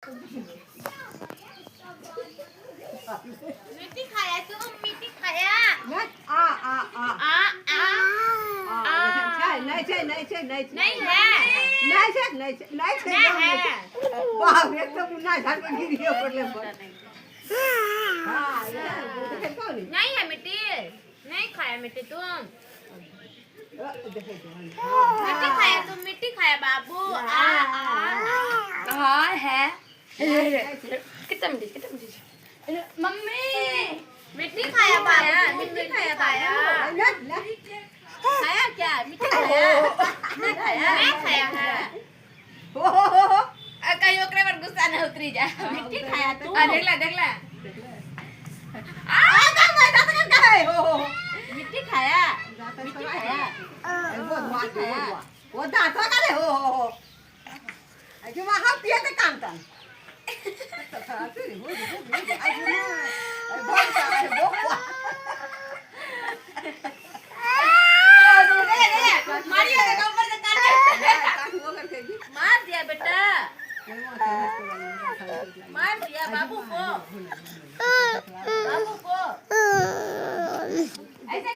मिट्टी खाया तुम मिट्टी खाया नहीं છે नहीं છે नहीं છે नहीं है नहीं છે नहीं છે नहीं છે नहीं है बाप रे तो मुन्ना झाड़ पे गिर गया पड़ले पर हां ये देखे कौन नहीं है मिट्टी नहीं खाया मिट्टी तुम देखे मिट्टी खाया तुम मिट्टी खाया बाबू हाँ है कितना मिनट मम्मी मिट्टी खाया बाबू मिट्टी खाया खाया खाया क्या मिट्टी खाया नहीं खाया नहीं खाया है कहीं ओकरे पर गुस्सा न उतरी जा मिट्टी खाया तू देख ला आगा मैं दांत कर गए हो मिट्टी खाया मिट्टी खाया वो मार खाया वो दांत का ले हो जो वहां पिए ते कांतन मार दिया बेटा मार दिया बाबू को बाबू को ऐसे